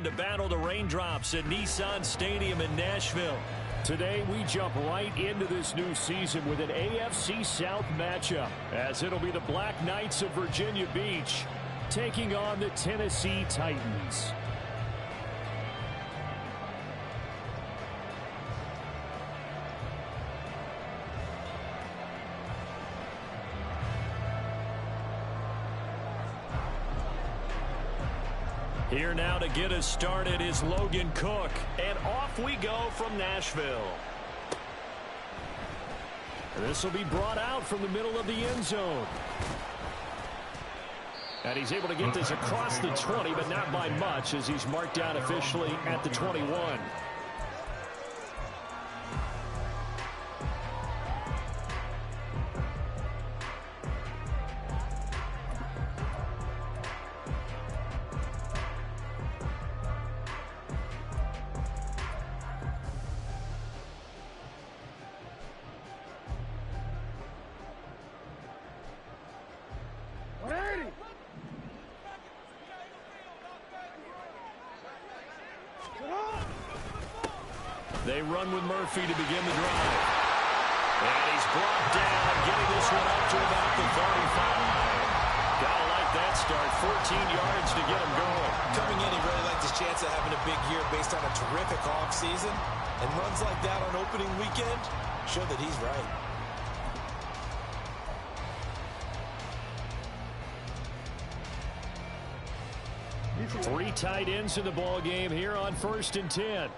to battle the raindrops at Nissan Stadium in Nashville. Today, we jump right into this new season with an AFC South matchup, as it'll be the Black Knights of Virginia Beach taking on the Tennessee Titans. Here now to get us started is Logan Cook. And off we go from Nashville. This will be brought out from the middle of the end zone. And he's able to get this across the 20, but not by much, as he's marked down officially at the 21. They run with Murphy to begin the drive. And he's brought down, getting this one up to about the 45. Gotta like that start. 14 yards to get him going. Coming in, he really liked his chance of having a big year based on a terrific offseason. And runs like that on opening weekend show that he's right. Three tight ends in the ball game here on 1st and 10.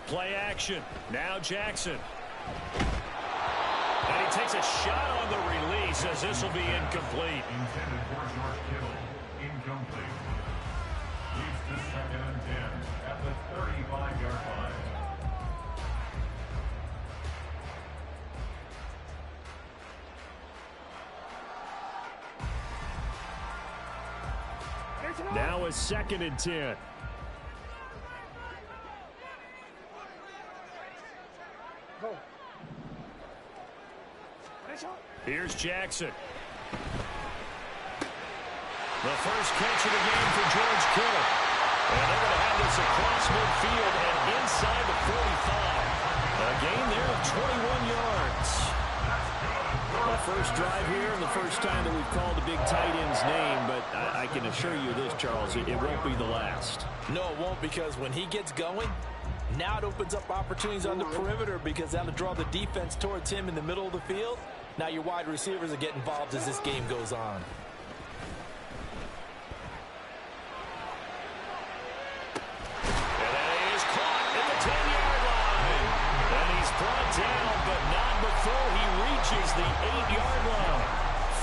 Play action. Now Jackson. And he takes a shot on the release, as this will be incomplete. Intended for a short kill. Incomplete. Leads to 2nd and 10 at the 35-yard line. Now a 2nd and 10. Here's Jackson. The first catch of the game for George Kittle. And they're going to have this across midfield and inside the 45. A gain there of 21 yards. The first drive here and the first time that we've called the big tight end's name, but I can assure you this, Charles, it won't be the last. No, it won't, because when he gets going, now it opens up opportunities on the perimeter, because that'll draw the defense towards him in the middle of the field. Now your wide receivers will get involved as this game goes on. And that is caught at the 10-yard line. And he's brought down, but not before he reaches the 8-yard line.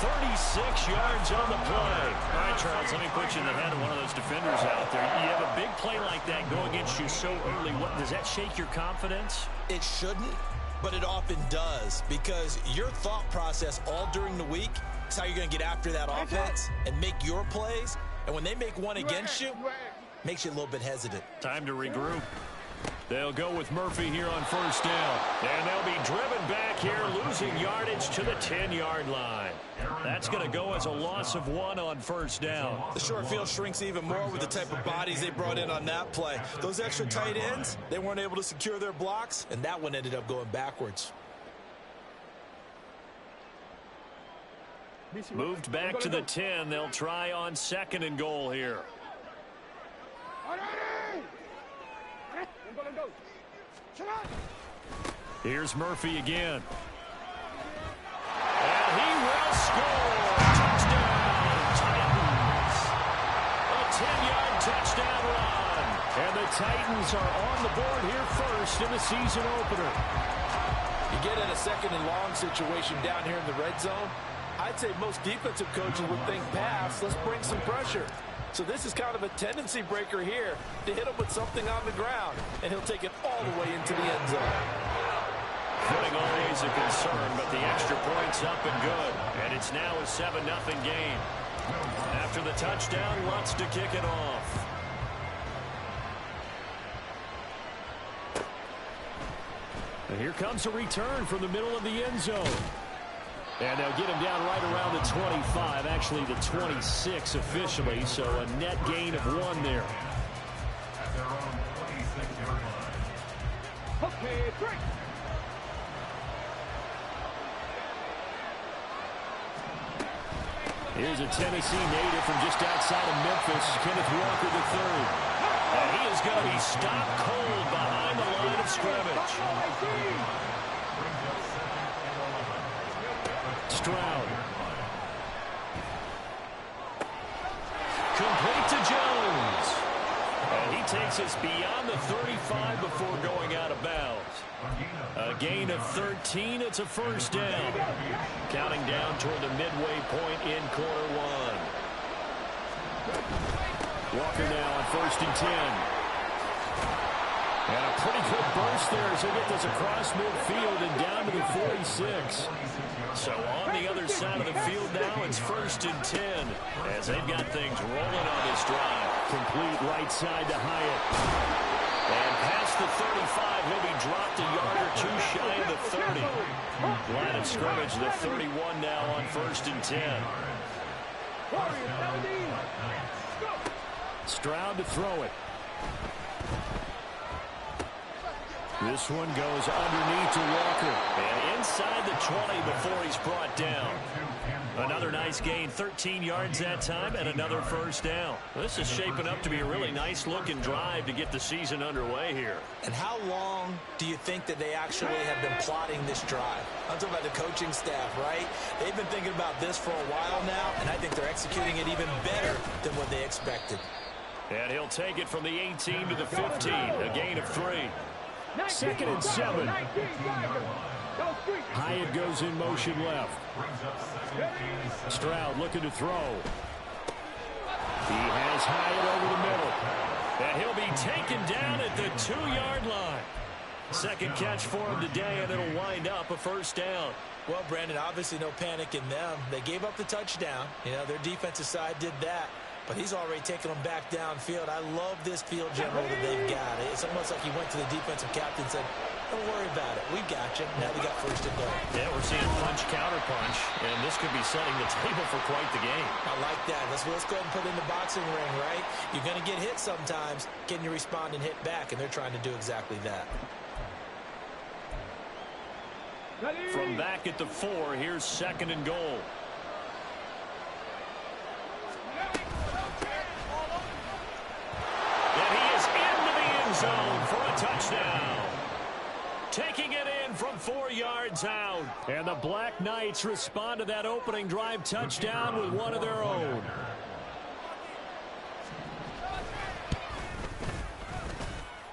36 yards on the play. All right, Charles, let me put you in the head of one of those defenders out there. You have a big play like that go against you so early. Does that shake your confidence? It shouldn't, but it often does, because your thought process all during the week is how you're going to get after that offense and make your plays. And when they make one against you, makes you a little bit hesitant. Time to regroup. They'll go with Murphy here on 1st down. And they'll be driven back here, losing yardage to the 10-yard line. That's going to go as a loss of 1 on 1st down. The short field shrinks even more with the type of bodies they brought in on that play. Those extra tight ends, they weren't able to secure their blocks, and that one ended up going backwards. Moved back to the 10. They'll try on 2nd and goal here. Here's Murphy again. And he will score. Touchdown, Titans. A 10-yard touchdown run. And the Titans are on the board here first in the season opener. You get in a 2nd and long situation down here in the red zone, I'd say most defensive coaches would think pass, let's bring some pressure. So this is kind of a tendency breaker here to hit him with something on the ground, and he'll take it all the way into the end zone. Footing always a concern, but the extra point's up and good. And it's now a 7-0 game. After the touchdown, wants to kick it off. And here comes a return from the middle of the end zone. And they'll get him down right around the 25, actually the 26 officially, so a net gain of 1 there. At their own 26-yard line. Okay, break. Here's a Tennessee native from just outside of Memphis, Kenneth Walker III. And he is going to be stopped cold behind the line of scrimmage. Stroud. Complete to Jones. And he takes us beyond the 35 before going out of bounds. A gain of 13. It's a first down. Counting down toward the midway point in quarter 1. Walker now on 1st and 10. And a pretty good burst there as he gets this across midfield and down to the 46. So on the other side of the field now, it's 1st and 10 as they've got things rolling on this drive. Complete right side to Hyatt. And past the 35, he'll be dropped a yard or 2 shy of the 30. Line of scrimmage, the 31 now on 1st and 10. Stroud to throw it. This one goes underneath to Walker. And inside the 20 before he's brought down. Another nice gain, 13 yards that time, and another first down. This is shaping up to be a really nice-looking drive to get the season underway here. And how long do you think that they actually have been plotting this drive? I'm talking about the coaching staff, right? They've been thinking about this for a while now, and I think they're executing it even better than what they expected. And he'll take it from the 18 to the 15, a gain of 3. 2nd and 7. Hyatt goes in motion left. Stroud looking to throw. He has Hyatt over the middle. And he'll be taken down at the 2-yard line. Second catch for him today, and it'll wind up a first down. Well, Brandon, obviously no panic in them. They gave up the touchdown. You know, their defensive side did that. But he's already taken them back downfield. I love this field general that they've got. It's almost like he went to the defensive captain and said, don't worry about it. We got you. Now we got 1st and goal. Yeah, we're seeing punch, counter punch, and this could be setting the table for quite the game. I like that. Let's go ahead and put it in the boxing ring, right? You're going to get hit sometimes. Can you respond and hit back? And they're trying to do exactly that. From back at the 4, here's 2nd and goal. Zone for a touchdown. Taking it in from 4 yards out. And the Black Knights respond to that opening drive touchdown with one of their own.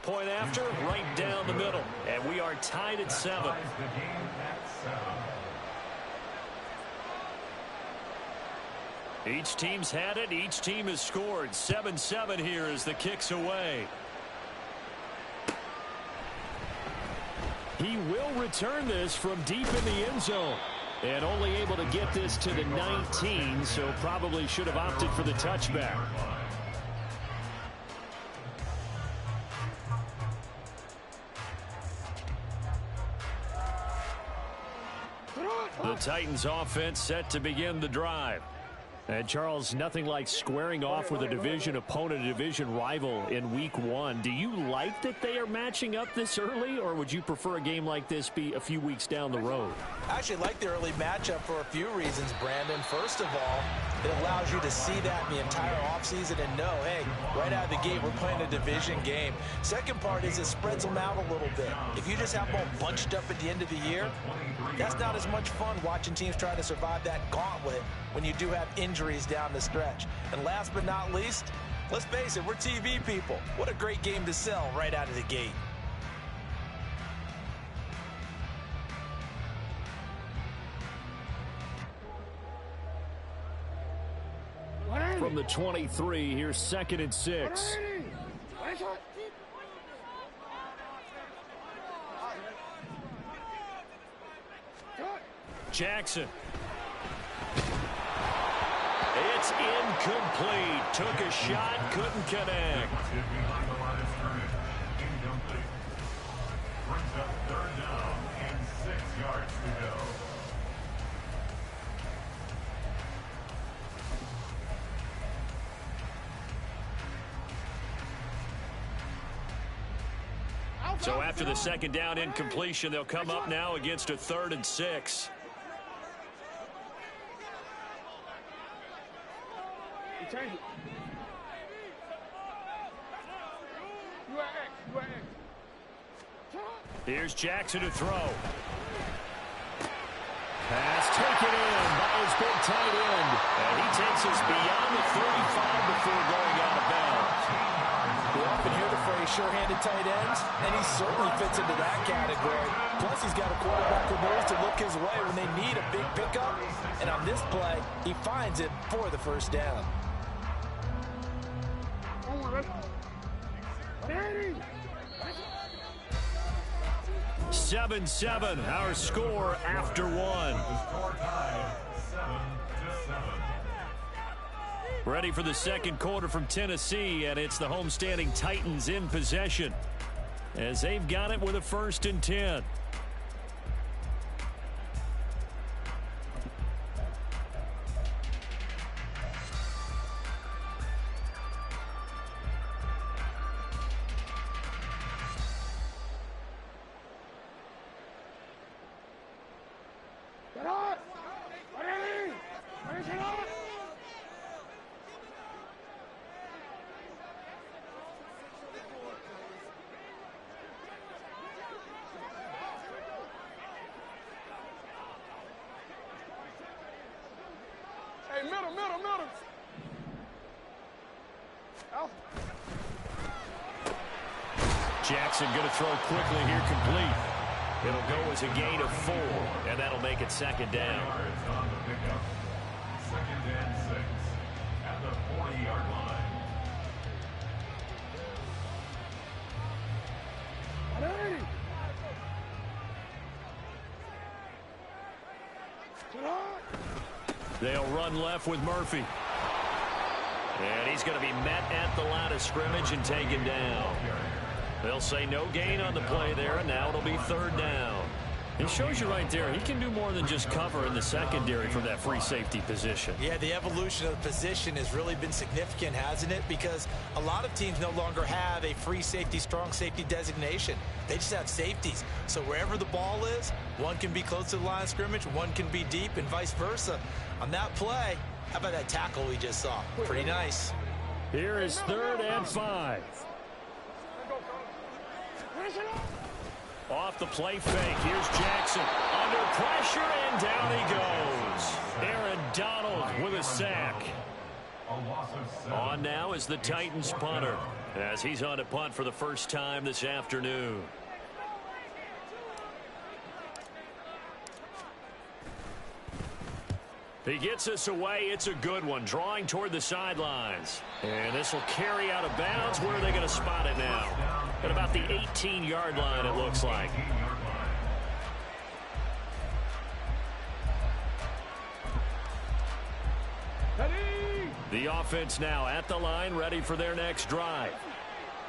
Point after, right down the middle. And we are tied at 7. Each team's had it. Each team has scored. 7-7 here as the kick's away. He will return this from deep in the end zone. And only able to get this to the 19, so probably should have opted for the touchback. The Titans offense set to begin the drive. And Charles, nothing like squaring off with a division opponent, a division rival in week 1. Do you like that they are matching up this early, or would you prefer a game like this be a few weeks down the road? I actually like the early matchup for a few reasons, Brandon. First of all, it allows you to see that in the entire offseason and know, hey, right out of the gate, we're playing a division game. Second part is it spreads them out a little bit. If you just have them all bunched up at the end of the year, that's not as much fun watching teams try to survive that gauntlet when you do have injuries down the stretch. And last but not least, let's face it, we're TV people. What a great game to sell right out of the gate. From the 23, here's 2nd and 6. Jackson. It's incomplete. Took a shot, couldn't connect. Behind the line of scrimmage. Incomplete. Brings up 3rd down and 6 yards to go. So after the second down incompletion, they'll come up now against a 3rd and 6. Here's Jackson to throw. Pass taken in by his big tight end. And he takes us beyond the 35 before going out of bounds. We often hear the phrase sure-handed tight ends, and he certainly fits into that category. Plus, he's got a quarterback who knows to look his way when they need a big pickup. And on this play, he finds it for the first down. 7-7, our score after one. The score tied 7-7. Ready for the second quarter from Tennessee, and it's the homestanding Titans in possession as they've got it with a 1st and 10. Middle. Jackson going to throw quickly here, complete. It'll go as a gain of 4, and that'll make it 2nd down. On the pickup. 2nd and 6 at the 40-yard line. They'll run left with Murphy. And he's going to be met at the line of scrimmage and taken down. They'll say no gain on the play there, and now it'll be 3rd down. It shows you right there, he can do more than just cover in the secondary from that free safety position. Yeah, the evolution of the position has really been significant, hasn't it? Because a lot of teams no longer have a free safety, strong safety designation. They just have safeties. So wherever the ball is, one can be close to the line of scrimmage, one can be deep, and vice versa. On that play, how about that tackle we just saw? Pretty nice. Here is 3rd and 5. Off the play fake. Here's Jackson. Under pressure, and down he goes. Aaron Donald with a sack. On now is the Titans punter, as he's on to punt for the first time this afternoon. He gets us away. It's a good one, drawing toward the sidelines. And this will carry out of bounds. Where are they going to spot it now? At about the 18-yard line, it looks like. The offense now at the line, ready for their next drive.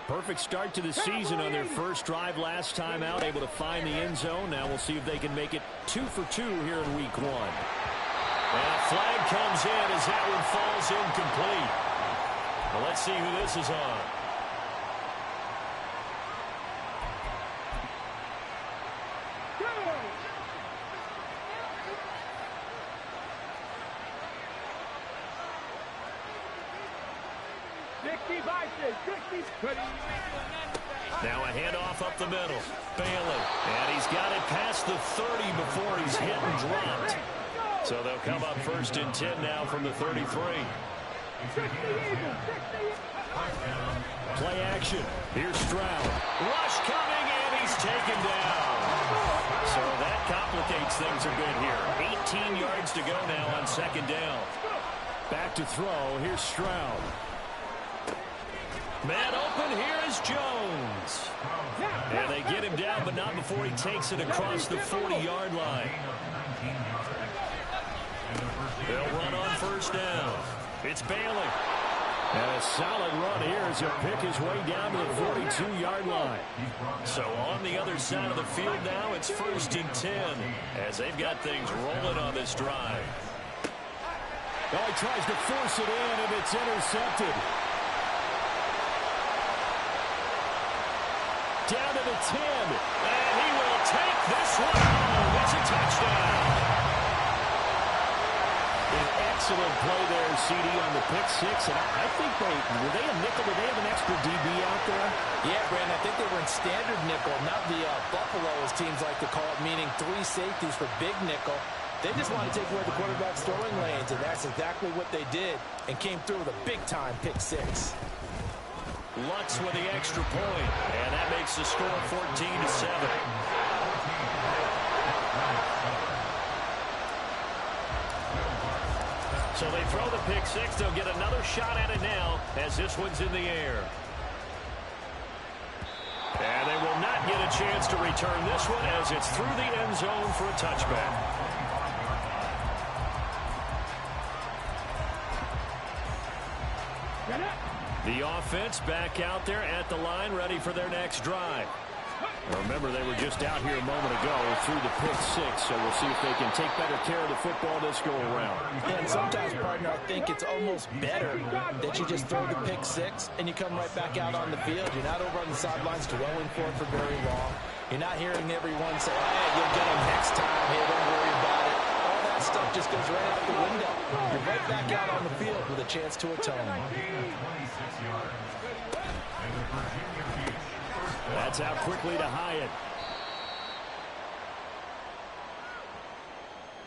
Perfect start to the season on their first drive last time out, able to find the end zone. Now we'll see if they can make it 2 for 2 here in week 1. And a flag comes in as that one falls incomplete. Well, let's see who this is on. Now a handoff up the middle. Bailey. And he's got it past the 30 before he's hit and dropped. So they'll come up 1st and 10 now from the 33. Play action. Here's Stroud. Rush coming, and he's taken down. So that complicates things a bit here. 18 yards to go now on 2nd down. Back to throw. Here's Stroud. Man open, here is Jones. And they get him down, but not before he takes it across the 40-yard line. They'll run on 1st down. It's Bailey. And a solid run here as he'll pick his way down to the 42-yard line. So on the other side of the field now, it's 1st and 10 as they've got things rolling on this drive. Well, he tries to force it in, and it's intercepted. Down to the 10. And he will take this one home. It's a touchdown. An excellent play there, CD, on the pick six. And I think were they a nickel? Did they have an extra DB out there? Yeah, Brandon, I think they were in standard nickel, not the Buffalo, as teams like to call it, meaning 3 safeties for big nickel. They just want to take away the quarterback's throwing lanes, and that's exactly what they did, and came through with a big-time pick six. Lutz with the extra point, and that makes the score 14-7. So they throw the pick six. They'll get another shot at it now as this one's in the air. And they will not get a chance to return this one as it's through the end zone for a touchback. The offense back out there at the line, ready for their next drive. Remember, they were just out here a moment ago through the pick six, so we'll see if they can take better care of the football this go around. And sometimes, partner, I think it's almost better that you just throw the pick six and you come right back out on the field. You're not over on the sidelines dwelling for it for very long. You're not hearing everyone say, hey, you'll get them next time. Hey, don't worry about it. All that stuff just goes right out the window. You're right back out on the field with a chance to atone. That's out quickly to Hyatt.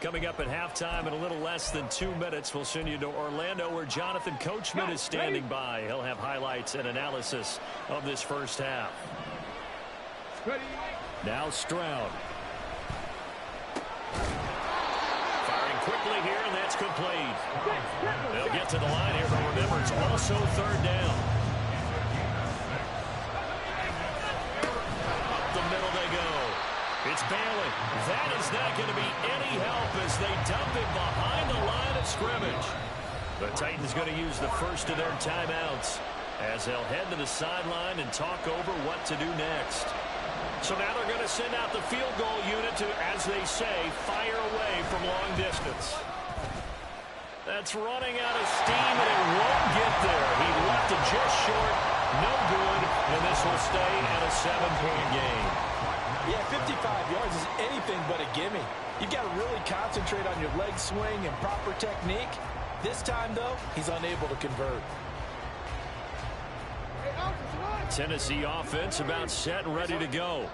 Coming up at halftime in a little less than 2 minutes, we'll send you to Orlando where Jonathan Coachman is standing by. He'll have highlights and analysis of this first half. Now Stroud. Firing quickly here, and that's complete. They'll get to the line here, but remember, it's also third down. It's Bailey. That is not going to be any help as they dump him behind the line of scrimmage. The Titans going to use the first of their timeouts as they'll head to the sideline and talk over what to do next. So now they're going to send out the field goal unit to, as they say, fire away from long distance. That's running out of steam, and it won't get there. He left it just short. No good, and this will stay at a 7-point game. Yeah, 55 yards is anything but a gimme. You've got to really concentrate on your leg swing and proper technique. This time, though, he's unable to convert. Tennessee offense about set and ready to go.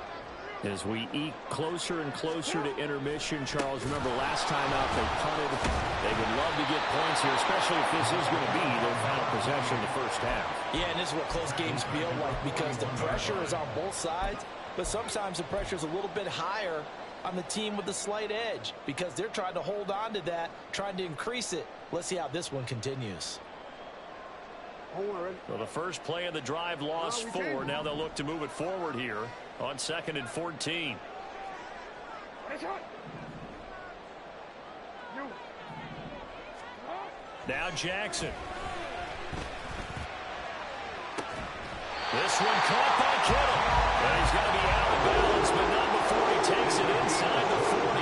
As we eke closer and closer to intermission, Charles, remember last time out they punted. They would love to get points here, especially if this is going to be their final possession in the first half. Yeah, and this is what close games feel like because the pressure is on both sides. But sometimes the pressure is a little bit higher on the team with the slight edge because they're trying to hold on to that, trying to increase it. Let's see how this one continues. Well, the first play of the drive lost 4. Now they'll look to move it forward here on 2nd and 14. Now Jackson. This one caught by Kittle. And he's going to be out of bounds, but not before he takes it inside the 40.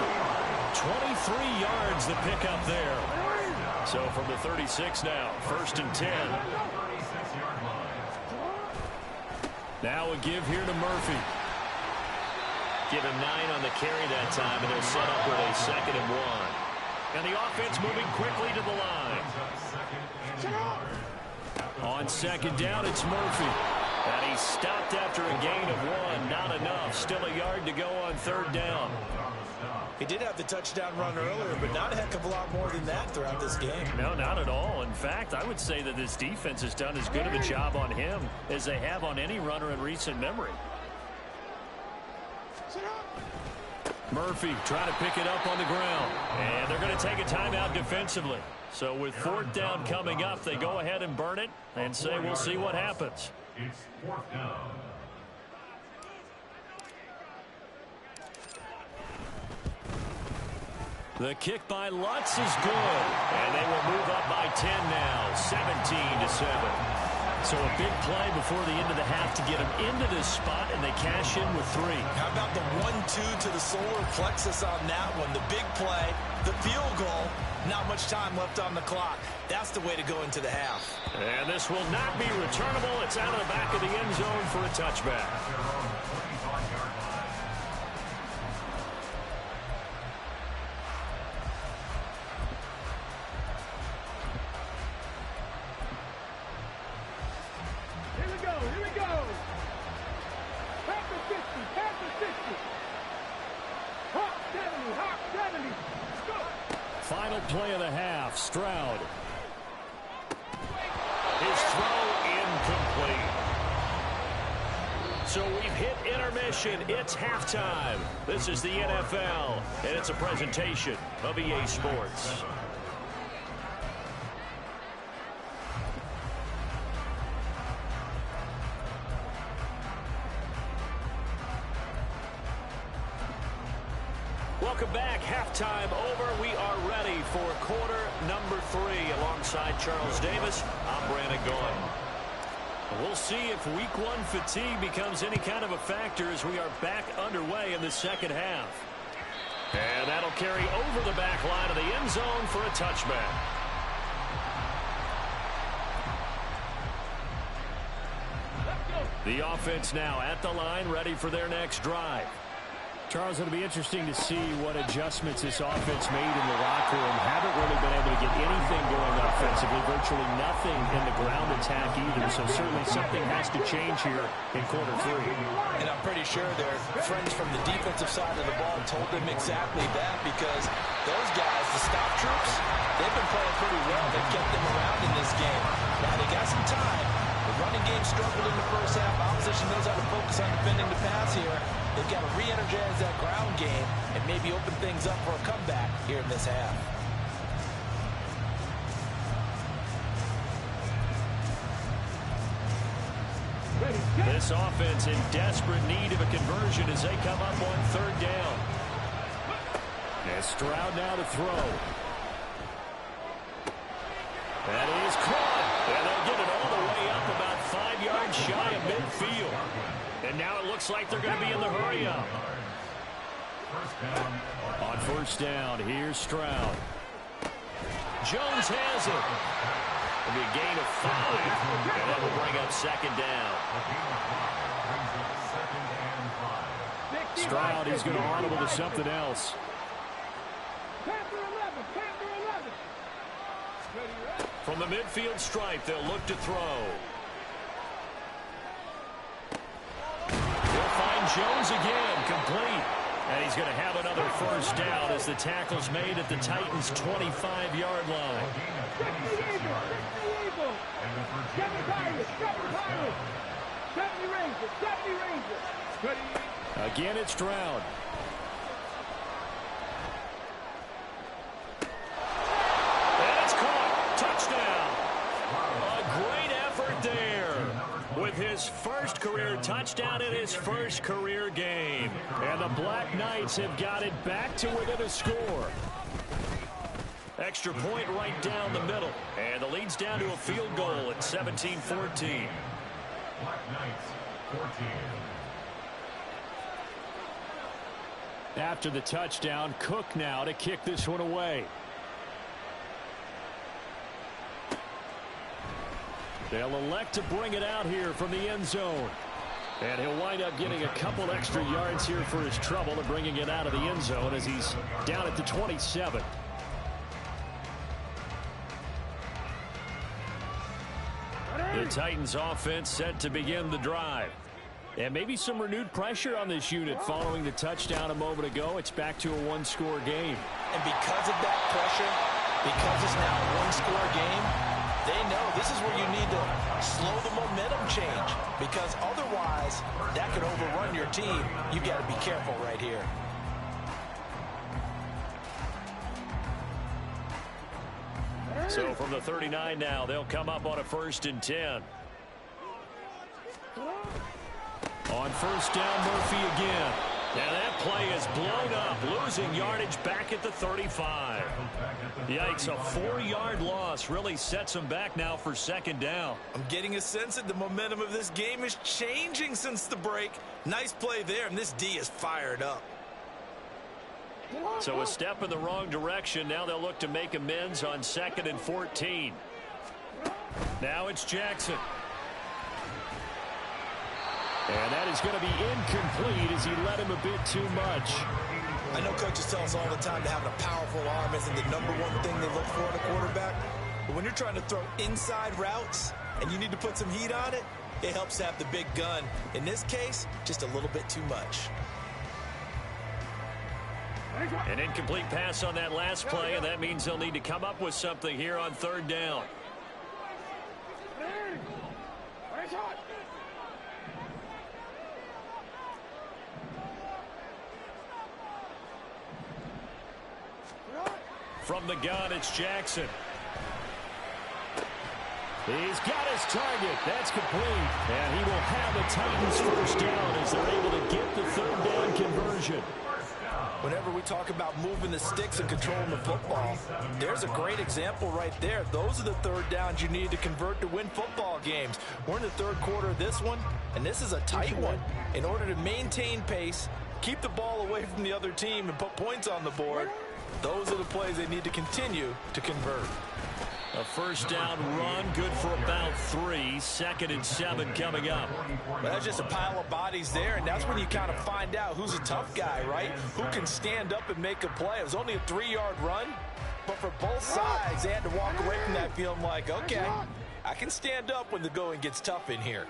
23 yards the pickup there. So from the 36 now, 1st and 10. Now a give here to Murphy. Give him 9 on the carry that time, and they'll set up with a 2nd and 1. And the offense moving quickly to the line. On 2nd down, it's Murphy. And he's stopped after a gain of 1. Not enough. Still a yard to go on 3rd down. He did have the touchdown run earlier, but not a heck of a lot more than that throughout this game. No, not at all. In fact, I would say that this defense has done as good of a job on him as they have on any runner in recent memory. Murphy trying to pick it up on the ground. And they're going to take a timeout defensively. So with 4th down coming up, they go ahead and burn it and say we'll see what happens. It's 4th down. The kick by Lutz is good. And they will move up by 10 now, 17-7. So a big play before the end of the half to get them into this spot, and they cash in with 3. How about the 1-2 to the solar plexus on that one? The big play, the field goal, not much time left on the clock. That's the way to go into the half. And this will not be returnable. It's out of the back of the end zone for a touchback. final play of the half. Stroud. His throw incomplete. So we've hit intermission. It's halftime. This is the NFL, and it's a presentation of EA Sports. Welcome back. Halftime over. We are ready for quarter number 3. Alongside Charles Davis, I'm Brandon Gaudin. We'll see if week 1 fatigue becomes any kind of a factor as we are back underway in the second half. And that'll carry over the back line of the end zone for a touchback. The offense now at the line, ready for their next drive. Charles, it'll be interesting to see what adjustments this offense made in the locker room. Haven't really been able to get anything going offensively, virtually nothing in the ground attack either. So certainly something has to change here in quarter 3. And I'm pretty sure their friends from the defensive side of the ball told them exactly that, because those guys, the stop troops, they've been playing pretty well. They've kept them around in this game. Now they got some time. The running game struggled in the first half. Opposition knows how to focus on defending the pass here. They've got to re-energize that ground game and maybe open things up for a comeback here in this half. This offense in desperate need of a conversion as they come up on 3rd down. And Stroud now to throw. That is caught. And they'll get it all the way up about 5 yards shy of midfield. And now it looks like they're going to be in the hurry-up. On 1st down, here's Stroud. Jones has it. It'll be a gain of 5. And that will bring up 2nd down. Stroud, he's going to audible to something else. From the midfield stripe, they'll look to throw. They'll find Jones again, complete. And he's going to have another 1st down as the tackle's made at the Titans' 25-yard line. Again, it's Stroud. And it's caught. Touchdown. A great effort there with his first career touchdown in his first career game. And the Black Knights have got it back to within a score. Extra point right down the middle. And the lead's down to a field goal at 17-14. Black Knights, 14. After the touchdown, Cook now to kick this one away. They'll elect to bring it out here from the end zone. And he'll wind up getting a couple extra yards here for his trouble and bringing it out of the end zone as he's down at the 27. The Titans offense set to begin the drive. And maybe some renewed pressure on this unit following the touchdown a moment ago. It's back to a 1-score game. And because of that pressure, because it's now a 1-score game, they know this is where you need to slow the momentum change, because otherwise that could overrun your team. You've got to be careful right here. So from the 39 now, they'll come up on a 1st and 10. On 1st down, Murphy again. Now that play is blown up, losing yardage back at the 35. Yikes, a 4-yard loss really sets them back now for 2nd down. I'm getting a sense that the momentum of this game is changing since the break. Nice play there, and this D is fired up. So a step in the wrong direction. Now they'll look to make amends on 2nd and 14. Now it's Jackson. And that is going to be incomplete as he let him a bit too much. I know coaches tell us all the time that having a powerful arm isn't the #1 thing they look for in a quarterback. But when you're trying to throw inside routes and you need to put some heat on it, it helps to have the big gun. In this case, just a little bit too much. An incomplete pass on that last play, and that means they'll need to come up with something here on third down. From the gun, it's Jackson. He's got his target. That's complete. And he will have the Titans first down as they're able to get the third down conversion. Whenever we talk about moving the sticks and controlling the football, there's a great example right there. Those are the third downs you need to convert to win football games. We're in the third quarter of this one, and this is a tight one. In order to maintain pace, keep the ball away from the other team, and put points on the board, those are the plays they need to continue to convert. A first down run, good for about 3. 2nd and 7 coming up. Well, that's just a pile of bodies there, and that's when you kind of find out who's a tough guy, right? Who can stand up and make a play. It was only a 3-yard run, but for both sides, they had to walk away from that feeling like, okay, I can stand up when the going gets tough in here.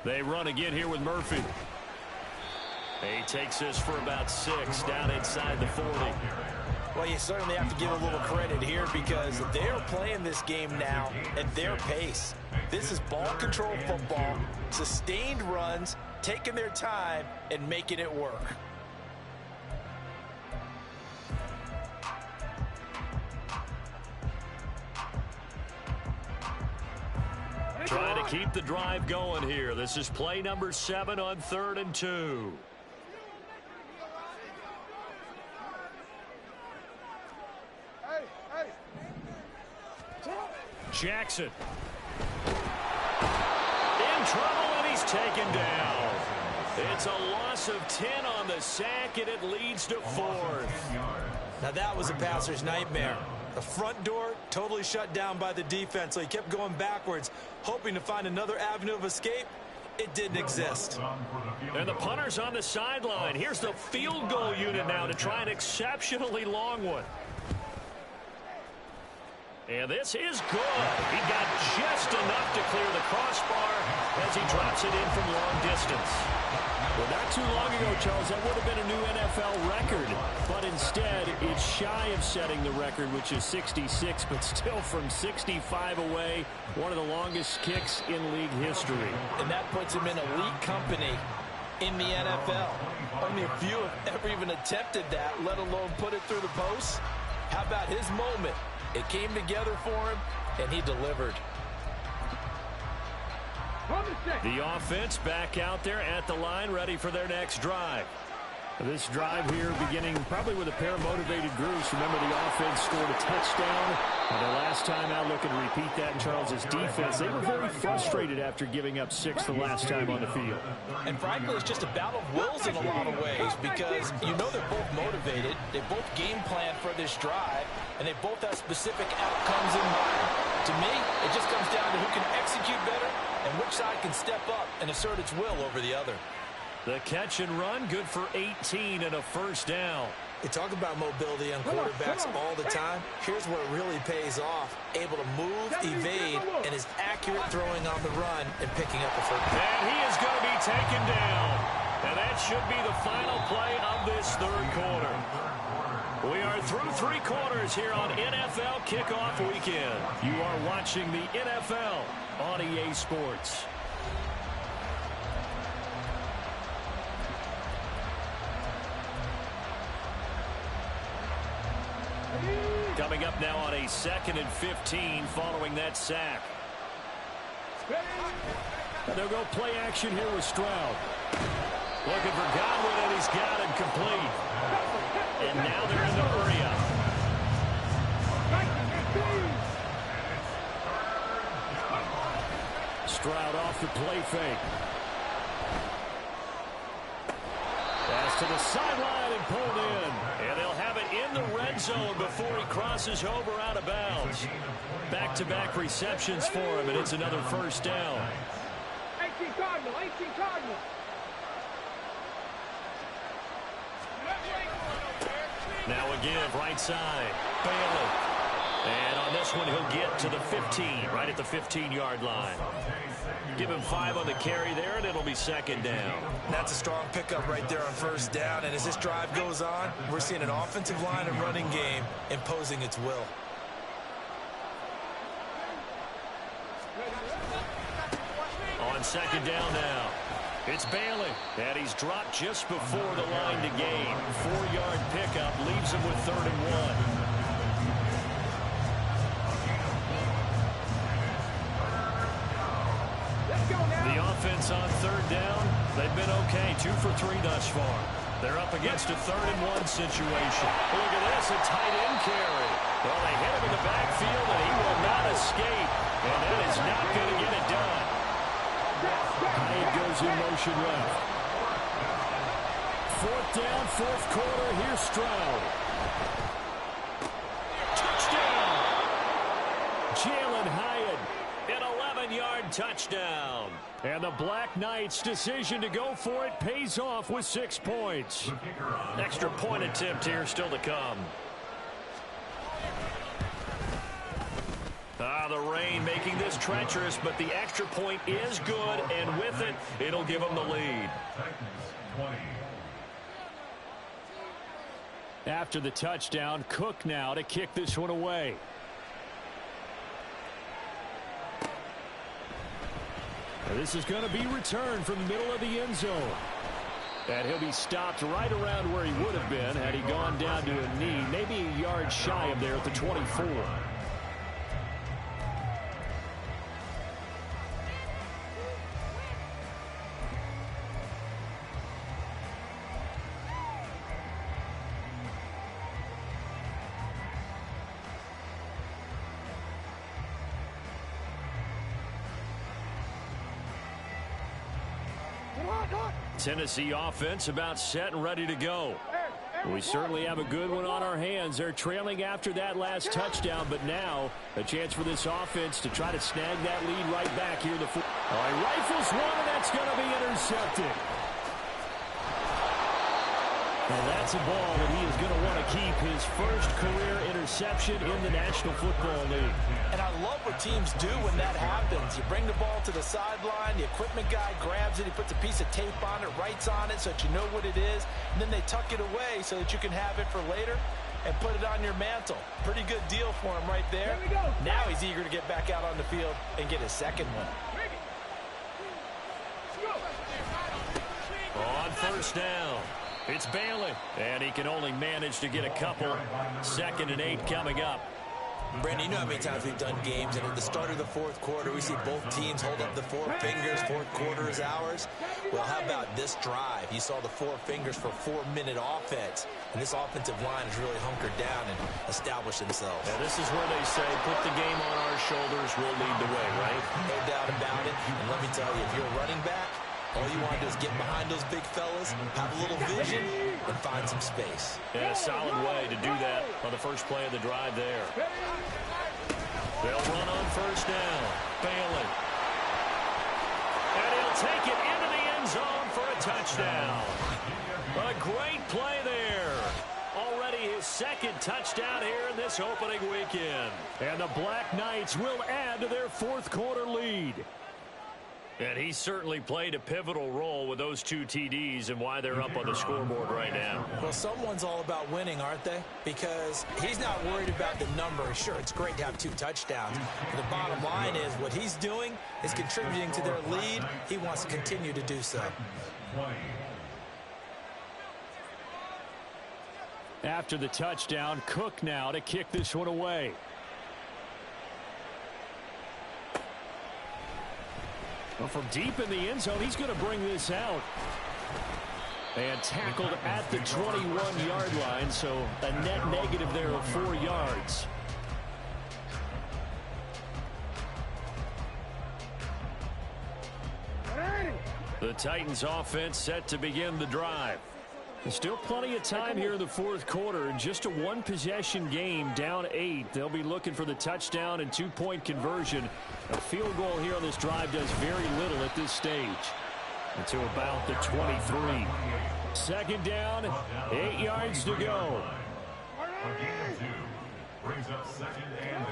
They run again here with Murphy. He takes this for about 6 down inside the 40. Well, you certainly have to give a little credit here because they're playing this game now at their pace. This is ball control football, sustained runs, taking their time and making it work. Trying to keep the drive going here. This is play number 7 on 3rd and 2. Jackson. In trouble, and he's taken down. It's a loss of 10 on the sack, and it leads to 4th. Now that was a passer's nightmare. The front door totally shut down by the defense, so he kept going backwards, hoping to find another avenue of escape. It didn't exist. And the punter's on the sideline. Here's the field goal unit now to try an exceptionally long one. And this is good. He got just enough to clear the crossbar as he drops it in from long distance. Well, not too long ago, Charles, that would have been a new NFL record. But instead, it's shy of setting the record, which is 66, but still from 65 away, one of the longest kicks in league history. And that puts him in elite company in the NFL. Only a few have ever even attempted that, let alone put it through the post. How about his moment? It came together for him, and he delivered. The offense back out there at the line, ready for their next drive. This drive here beginning probably with a pair of motivated groups. Remember, the offense scored a touchdown. Their last time out, looking to repeat that in Charles's defense. They were very frustrated after giving up 6 the last time on the field. And frankly, it's just a battle of wills in a lot of ways because you know they're both motivated. They both game plan for this drive, and they both have specific outcomes in mind. To me, it just comes down to who can execute better and which side can step up and assert its will over the other. The catch and run, good for 18 and a first down. You talk about mobility on quarterbacks all the time. Here's where it really pays off. Able to move, evade, and is accurate throwing on the run and picking up the first. And he is going to be taken down. And that should be the final play of this third quarter. We are through 3 quarters here on NFL Kickoff Weekend. You are watching the NFL on EA Sports. Coming up now on a 2nd and 15 following that sack. They'll go play action here with Stroud. Looking for Godwin, and he's got him complete. And now they're in the hurry up. Stroud off the play fake. Pass to the sideline and pulled in. And they'll have it in the red zone before he crosses over out of bounds. Back-to-back receptions for him, and it's another first down. 18 Cardinal, 18 Cardinal. Now again, right side. Bailey. And on this one, he'll get to the 15, right at the 15-yard line. Give him 5 on the carry there, and it'll be second down. That's a strong pickup right there on first down. And as this drive goes on, we're seeing an offensive line and running game imposing its will. On second down now, it's Bailey. And he's dropped just before the line to gain. 4-yard pickup leaves him with 3rd and 1. The offense on 3rd down, they've been okay. 2 for 3 thus far. They're up against a 3rd and 1 situation. Look at this, a tight end carry. Well, they hit him in the backfield, and he will not escape. And that is not going to get it done. Hyatt goes in motion left. 4th down, 4th quarter. Here's Stroud. Touchdown! Jalen Hyatt, an 11-yard touchdown. And the Black Knights' decision to go for it pays off with 6 points. Extra point attempt here still to come. The rain making this treacherous, but the extra point is good, and with it, it'll give them the lead. After the touchdown, Cook now to kick this one away. This is going to be returned from the middle of the end zone. And he'll be stopped right around where he would have been had he gone down to a knee, maybe a yard shy of there at the 24. Tennessee offense about set and ready to go. We certainly have a good one on our hands. They're trailing after that last touchdown, but now a chance for this offense to try to snag that lead right back here in the fourth. He rifles one, and that's going to be intercepted. And that's a ball that he is going to want to keep, his first career interception in the National Football League. And I love what teams do when that happens. You bring the ball to the sideline, the equipment guy grabs it, he puts a piece of tape on it, writes on it so that you know what it is, and then they tuck it away so that you can have it for later and put it on your mantle. Pretty good deal for him right there. Now he's eager to get back out on the field and get his second one. On first down, it's Bailey, and he can only manage to get a couple. 2nd and 8 coming up. Brandon, you know how many times we've done games, and at the start of the fourth quarter, we see both teams hold up the 4 fingers. Fourth quarter is ours. Well, how about this drive? You saw the 4 fingers for 4-minute offense, and this offensive line has really hunkered down and established themselves. Now, this is where they say, put the game on our shoulders, we'll lead the way, right? No doubt about it. And let me tell you, if you're a running back, all you want to do is get behind those big fellas, have a little vision, and find some space. And a solid way to do that on the first play of the drive there. They'll run on first down. Bailey. And he'll take it into the end zone for a touchdown. A great play there. Already his 2nd touchdown here in this opening weekend. And the Black Knights will add to their 4th quarter lead. And he certainly played a pivotal role with those 2 TDs and why they're up on the scoreboard right now. Well, someone's all about winning, aren't they? Because he's not worried about the number. Sure, it's great to have 2 touchdowns. But the bottom line is what he's doing is contributing to their lead. He wants to continue to do so. After the touchdown, Cook now to kick this one away. Well, from deep in the end zone, he's going to bring this out. And tackled at the 21-yard line, so a net negative there of 4 yards. The Titans offense set to begin the drive. There's still plenty of time here in the 4th quarter. In just a 1-possession game, down 8. They'll be looking for the touchdown and 2-point conversion. A field goal here on this drive does very little at this stage. Until about the 23. 2nd down, 8 yards to go. Brings up 2nd and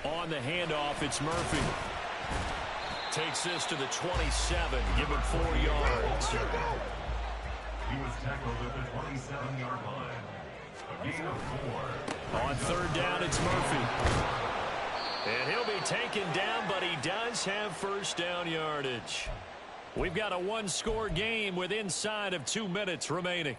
8. On the handoff, it's Murphy. Takes this to the 27, give him 4 yards. He was tackled at the 27-yard line. A gain of 4. On 3rd down, it's Murphy. And he'll be taken down, but he does have 1st down yardage. We've got a 1-score game with inside of 2 minutes remaining.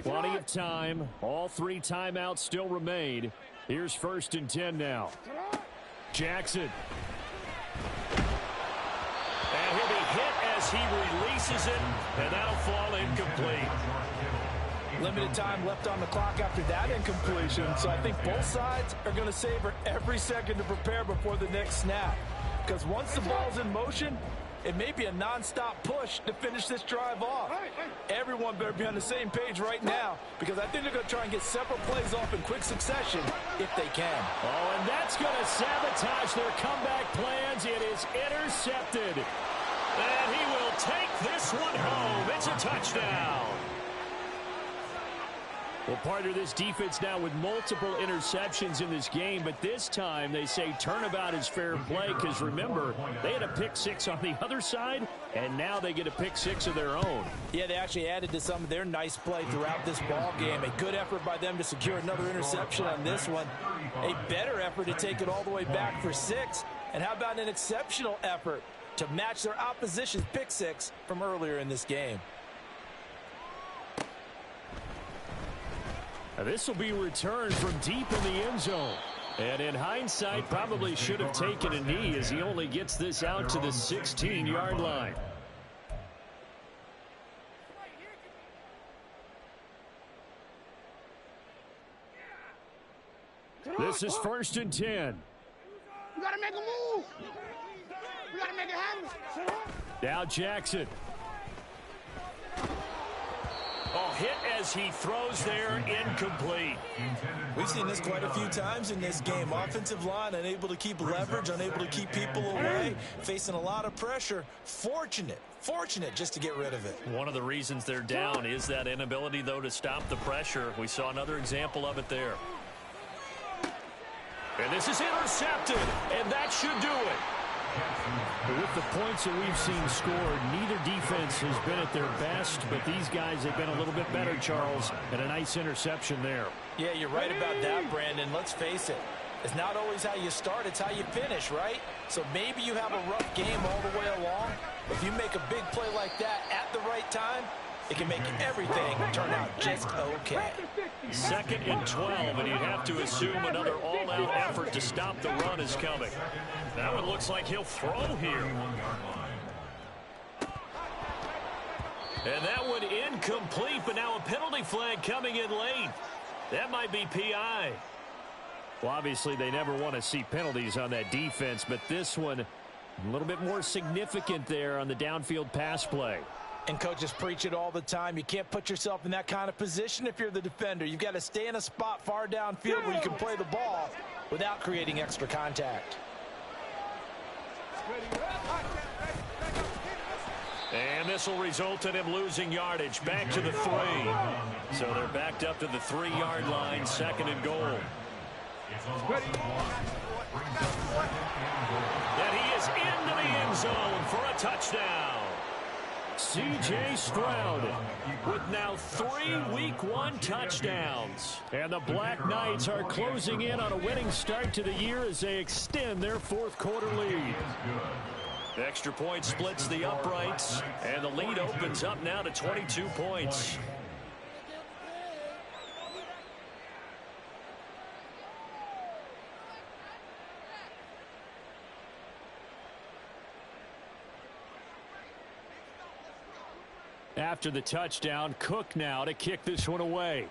Plenty of time. All 3 timeouts still remain. Here's 1st and 10 now. Jackson. And he'll be hit as he releases it, and that'll fall incomplete. Limited time left on the clock after that incompletion, so I think both sides are going to savor every second to prepare before the next snap. Because once the ball's in motion, it may be a non-stop push to finish this drive off. Everyone better be on the same page right now, because I think they're going to try and get several plays off in quick succession if they can. Oh, and that's going to sabotage their comeback plans. It is intercepted. And he will take this one home. It's a touchdown. Well, part of this defense now with multiple interceptions in this game, but this time they say turnabout is fair play because, remember, they had a pick 6 on the other side, and now they get a pick 6 of their own. Yeah, they actually added to some of their nice play throughout this ball game. A good effort by them to secure another interception on this one. A better effort to take it all the way back for 6. And how about an exceptional effort to match their opposition's pick 6 from earlier in this game? This will be returned from deep in the end zone. And in hindsight, probably should have taken a knee as he only gets this out to the 16-yard line. This is 1st and 10. We gotta make a move. We gotta make it happen. Now Jackson. Oh, hit as he throws there, incomplete. We've seen this quite a few times in this game. Offensive line unable to keep leverage, unable to keep people away, facing a lot of pressure. Fortunate just to get rid of it. One of the reasons they're down is that inability, though, to stop the pressure. We saw another example of it there. And this is intercepted, and that should do it. But with the points that we've seen scored, neither defense has been at their best, but these guys have been a little bit better, Charles, and a nice interception there. Yeah, you're right about that, Brandon. Let's face it. It's not always how you start, it's how you finish, right? So maybe you have a rough game all the way along. If you make a big play like that at the right time, it can make everything turn out just okay. 2nd and 12, and you'd have to assume another all-out effort to stop the run is coming. That one looks like he'll throw here. And that one incomplete, but now a penalty flag coming in late. That might be PI. Well, obviously, they never want to see penalties on that defense, but this one a little bit more significant there on the downfield pass play. And coaches preach it all the time. You can't put yourself in that kind of position if you're the defender. You've got to stay in a spot far downfield where you can play the ball without creating extra contact. And this will result in him losing yardage back to the 3. So they're backed up to the 3-yard line, 2nd and goal. And he is into the end zone for a touchdown. C.J. Stroud with now 3 Week 1 touchdowns. And the Black Knights are closing in on a winning start to the year as they extend their 4th quarter lead. Extra point splits the uprights, and the lead opens up now to 22 points. After the touchdown, Cook now to kick this one away.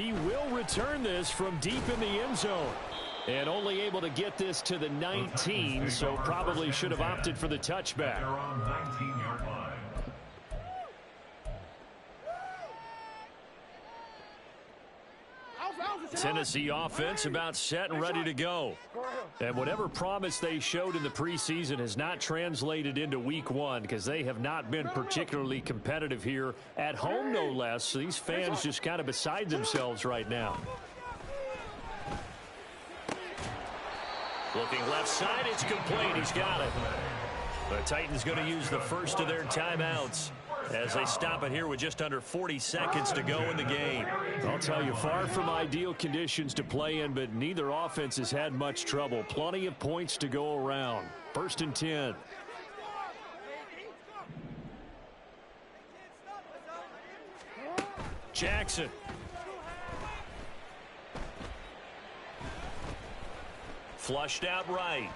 he will return this from deep in the end zone. And only able to get this to the 19, so probably should have opted for the touchback. They're on 19-yard line. Tennessee offense about set and ready to go. And whatever promise they showed in the preseason has not translated into week one because they have not been particularly competitive here at home, no less. So these fans just kind of beside themselves right now. Looking left side, it's complete. He's got it. The Titans going to use the first of their timeouts as they stop it here with just under 40 seconds to go in the game. I'll tell you, far from ideal conditions to play in, but neither offense has had much trouble. Plenty of points to go around. 1st and 10. Jackson. Flushed out right.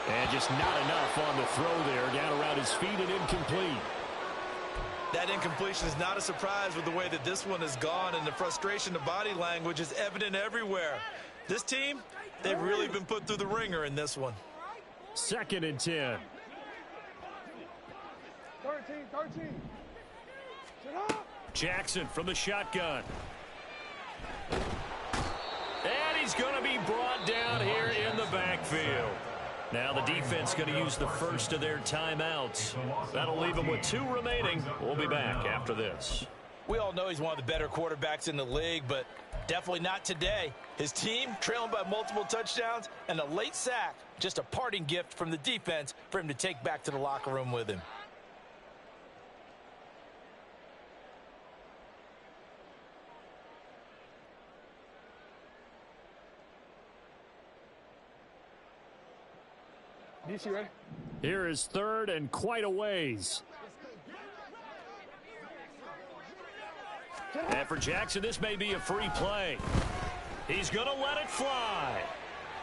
And just not enough on the throw there. Down around his feet and incomplete. That incompletion is not a surprise with the way that this one has gone, and the frustration, the body language is evident everywhere. This team, they've really been put through the ringer in this one. 2nd and 10. 13. Jackson from the shotgun. And he's going to be brought down here in the backfield. Now the defense going to use the first of their timeouts. That'll leave them with 2 remaining. We'll be back after this. We all know he's one of the better quarterbacks in the league, but definitely not today. His team trailing by multiple touchdowns and a late sack. Just a parting gift from the defense for him to take back to the locker room with him. Ready? Here is 3rd and quite a ways. And for Jackson, this may be a free play. He's going to let it fly.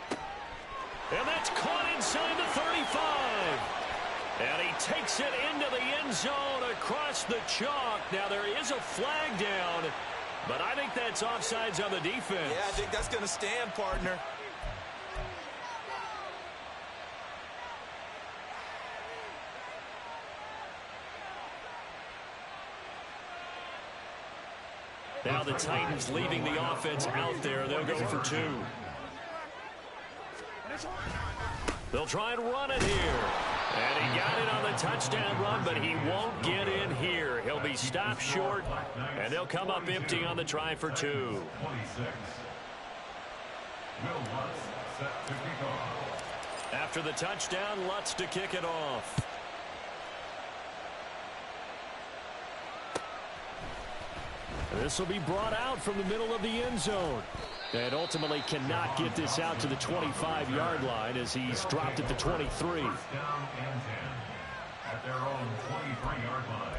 And that's caught inside the 35. And he takes it into the end zone across the chalk. Now there is a flag down, but I think that's offsides on the defense. Yeah, I think that's going to stand, partner. Now the Titans leaving the offense out there. They'll go for 2. They'll try and run it here. And he got it on the touchdown run, but he won't get in here. He'll be stopped short, and they'll come up empty on the try for 2. 26. Will Lutz set to kick off. After the touchdown, Lutz to kick it off. This will be brought out from the middle of the end zone. And ultimately cannot get this out to the 25-yard line as he's dropped at the 23. 1st down and 10 at their own 23-yard line.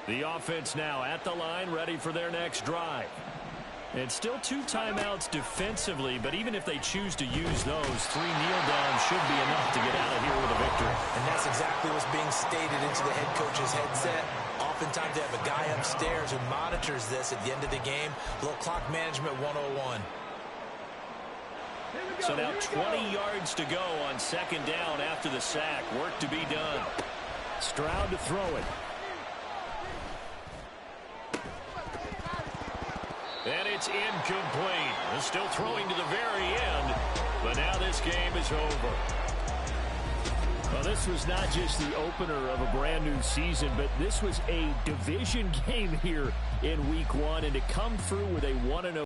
The offense now at the line, ready for their next drive. It's still 2 timeouts defensively, but even if they choose to use those, 3 kneel downs should be enough to get out of here with a victory. And that's exactly what's being stated into the head coach's headset. Oftentimes they have a guy upstairs who monitors this at the end of the game. A little clock management 101. So now 20 yards to go on 2nd down after the sack. Work to be done. Stroud to throw it. And it's incomplete. They're still throwing to the very end, but now this game is over. Well, this was not just the opener of a brand new season, but this was a division game here in week 1, and to come through with a 1-0